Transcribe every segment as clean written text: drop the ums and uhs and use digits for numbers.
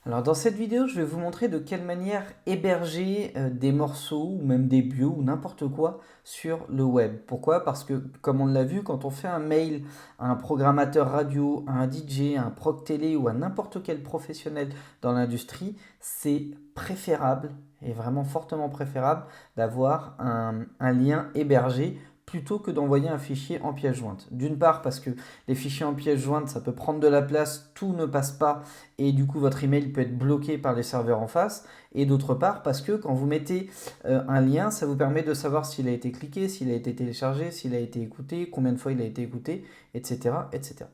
Alors dans cette vidéo, je vais vous montrer de quelle manière héberger des morceaux ou même des bios ou n'importe quoi sur le web. Pourquoi? Parce que comme on l'a vu, quand on fait un mail à un programmateur radio, à un DJ, à un proc télé ou à n'importe quel professionnel dans l'industrie, c'est préférable et vraiment fortement préférable d'avoir un lien hébergé plutôt que d'envoyer un fichier en pièce jointe. D'une part parce que les fichiers en pièce jointe, ça peut prendre de la place, tout ne passe pas et du coup votre email peut être bloqué par les serveurs en face. Et d'autre part parce que quand vous mettez un lien, ça vous permet de savoir s'il a été cliqué, s'il a été téléchargé, s'il a été écouté, combien de fois il a été écouté, etc. etc.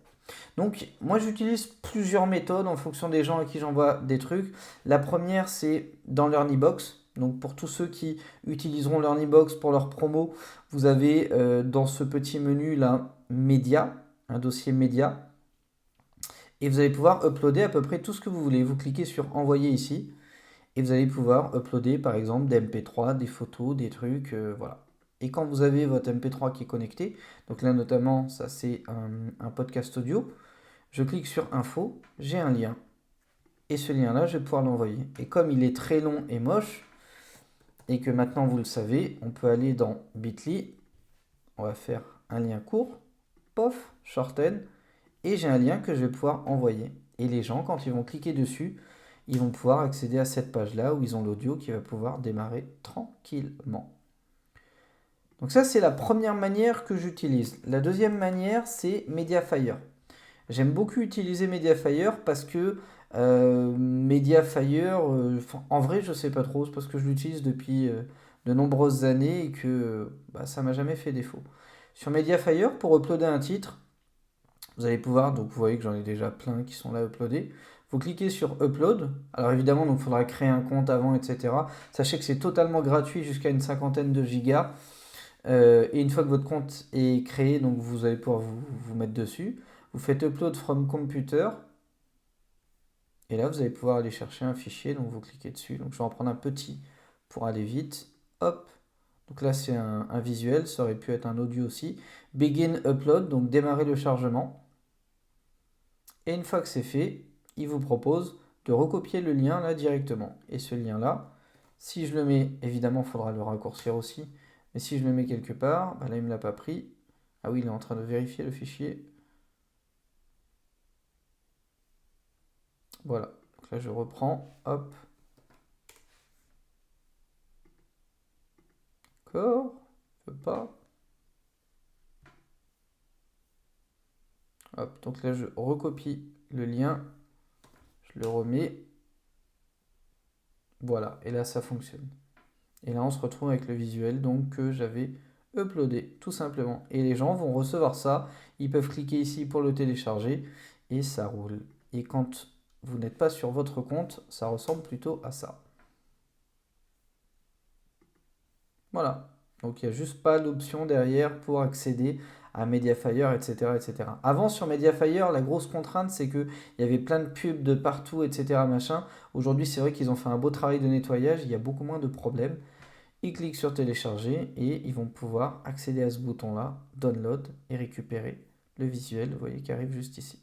Donc moi j'utilise plusieurs méthodes en fonction des gens à qui j'envoie des trucs. La première c'est dans l'Earnybox. Donc pour tous ceux qui utiliseront l'Earnybox pour leur promo, vous avez dans ce petit menu là média, un dossier média, et vous allez pouvoir uploader à peu près tout ce que vous voulez. Vous cliquez sur envoyer ici et vous allez pouvoir uploader par exemple des MP3, des photos, des trucs, voilà. Et quand vous avez votre MP3 qui est connecté, donc là notamment ça c'est un podcast audio, je clique sur info, j'ai un lien et ce lien là je vais pouvoir l'envoyer. Et comme il est très long et moche et que maintenant vous le savez, on peut aller dans Bitly, on va faire un lien court, pof, shorten, et j'ai un lien que je vais pouvoir envoyer. Et les gens, quand ils vont cliquer dessus, ils vont pouvoir accéder à cette page-là où ils ont l'audio qui va pouvoir démarrer tranquillement. Donc ça, c'est la première manière que j'utilise. La deuxième manière, c'est Mediafire. J'aime beaucoup utiliser Mediafire parce que Mediafire, en vrai, je sais pas trop, c'est parce que je l'utilise depuis de nombreuses années et que bah, ça m'a jamais fait défaut. Sur Mediafire, pour uploader un titre, vous allez pouvoir, donc vous voyez que j'en ai déjà plein qui sont là uploadés. Vous cliquez sur Upload. Alors évidemment, il faudra créer un compte avant, etc. Sachez que c'est totalement gratuit jusqu'à une cinquantaine de gigas. Et une fois que votre compte est créé, donc vous allez pouvoir vous mettre dessus. Vous faites Upload from Computer. Et là, vous allez pouvoir aller chercher un fichier. Donc vous cliquez dessus. Donc je vais en prendre un petit pour aller vite. Hop. Donc là, c'est un visuel. Ça aurait pu être un audio aussi. Begin Upload. Donc démarrer le chargement. Et une fois que c'est fait, il vous propose de recopier le lien là directement. Et ce lien là, si je le mets, évidemment, il faudra le raccourcir aussi. Mais si je le mets quelque part, bah là, il ne me l'a pas pris. Ah oui, il est en train de vérifier le fichier. Voilà. Donc là, je reprends. Hop. D'accord. Je peux pas. Hop. Donc là, je recopie le lien. Je le remets. Voilà. Et là, ça fonctionne. Et là, on se retrouve avec le visuel donc que j'avais uploadé, tout simplement. Et les gens vont recevoir ça. Ils peuvent cliquer ici pour le télécharger et ça roule. Et quand vous n'êtes pas sur votre compte, ça ressemble plutôt à ça. Voilà. Donc il n'y a juste pas l'option derrière pour accéder à Mediafire, etc., etc. Avant sur Mediafire, la grosse contrainte, c'est qu'il y avait plein de pubs de partout, etc., machin. Aujourd'hui, c'est vrai qu'ils ont fait un beau travail de nettoyage, il y a beaucoup moins de problèmes. Ils cliquent sur télécharger et ils vont pouvoir accéder à ce bouton-là, download, et récupérer le visuel, vous voyez, qui arrive juste ici.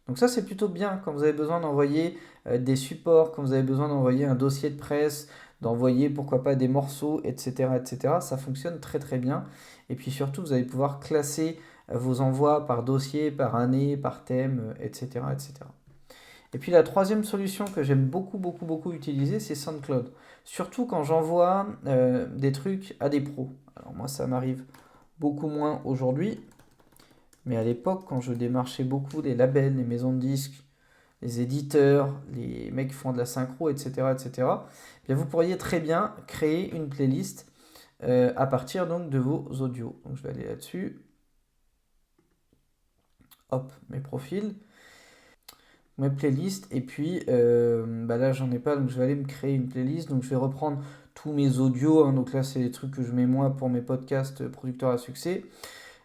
Donc ça, c'est plutôt bien quand vous avez besoin d'envoyer des supports, quand vous avez besoin d'envoyer un dossier de presse, d'envoyer pourquoi pas des morceaux, etc., etc. Ça fonctionne très très bien. Et puis surtout, vous allez pouvoir classer vos envois par dossier, par année, par thème, etc., etc. Et puis la troisième solution que j'aime beaucoup, beaucoup, beaucoup utiliser, c'est SoundCloud. Surtout quand j'envoie des trucs à des pros. Alors moi, ça m'arrive beaucoup moins aujourd'hui, mais à l'époque, quand je démarchais beaucoup les labels, les maisons de disques, les éditeurs, les mecs qui font de la synchro, etc., etc., eh bien vous pourriez très bien créer une playlist à partir donc de vos audios. Donc je vais aller là-dessus. Hop, mes profils. Mes playlists et puis bah là j'en ai pas donc je vais aller me créer une playlist donc je vais reprendre tous mes audios hein, donc là c'est les trucs que je mets moi pour mes podcasts producteurs à succès.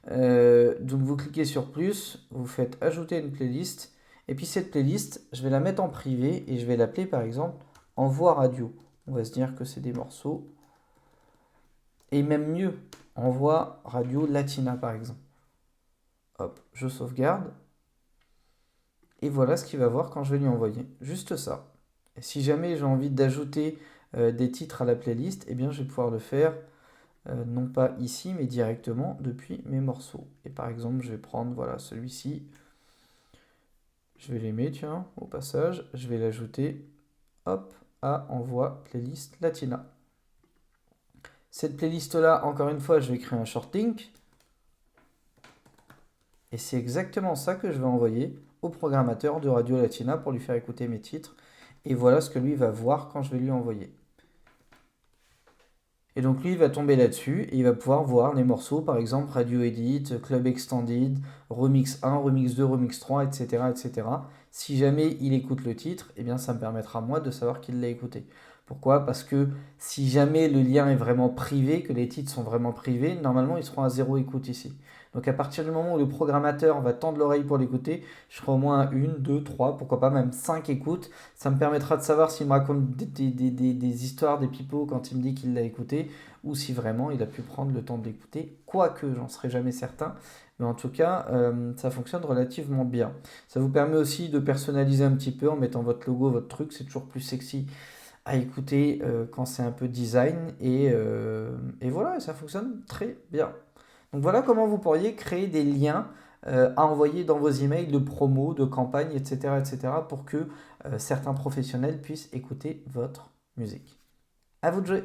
Donc vous cliquez sur plus, vous faites ajouter une playlist et puis cette playlist je vais la mettre en privé et je vais l'appeler par exemple envoi radio. On va se dire que c'est des morceaux et même mieux envoi radio latina par exemple. Hop, je sauvegarde. Et voilà ce qu'il va voir quand je vais lui envoyer. Juste ça. Et si jamais j'ai envie d'ajouter des titres à la playlist, eh bien je vais pouvoir le faire non pas ici, mais directement depuis mes morceaux. Et par exemple, je vais prendre voilà celui-ci. Je vais l'aimer, tiens, au passage. Je vais l'ajouter, hop, à envoi playlist Latina. Cette playlist-là, encore une fois, je vais créer un short link. Et c'est exactement ça que je vais envoyer au programmateur de Radio Latina pour lui faire écouter mes titres. Et voilà ce que lui va voir quand je vais lui envoyer. Et donc lui, il va tomber là-dessus et il va pouvoir voir les morceaux, par exemple Radio Edit, Club Extended, Remix 1, Remix 2, Remix 3, etc., etc. Si jamais il écoute le titre, eh bien ça me permettra moi de savoir qu'il l'a écouté. Pourquoi? Parce que si jamais le lien est vraiment privé, que les titres sont vraiment privés, normalement ils seront à zéro écoute ici. Donc à partir du moment où le programmateur va tendre l'oreille pour l'écouter, je serai au moins à une, deux, trois, pourquoi pas même 5 écoutes. Ça me permettra de savoir s'il me raconte des histoires, des pipeaux quand il me dit qu'il l'a écouté, ou si vraiment il a pu prendre le temps d'écouter, quoique j'en serai jamais certain. Mais en tout cas, ça fonctionne relativement bien. Ça vous permet aussi de personnaliser un petit peu en mettant votre logo, votre truc. C'est toujours plus sexy à écouter quand c'est un peu design. Et voilà, ça fonctionne très bien. Donc voilà comment vous pourriez créer des liens à envoyer dans vos emails de promo, de campagne, etc., etc., pour que certains professionnels puissent écouter votre musique. À vous de jouer!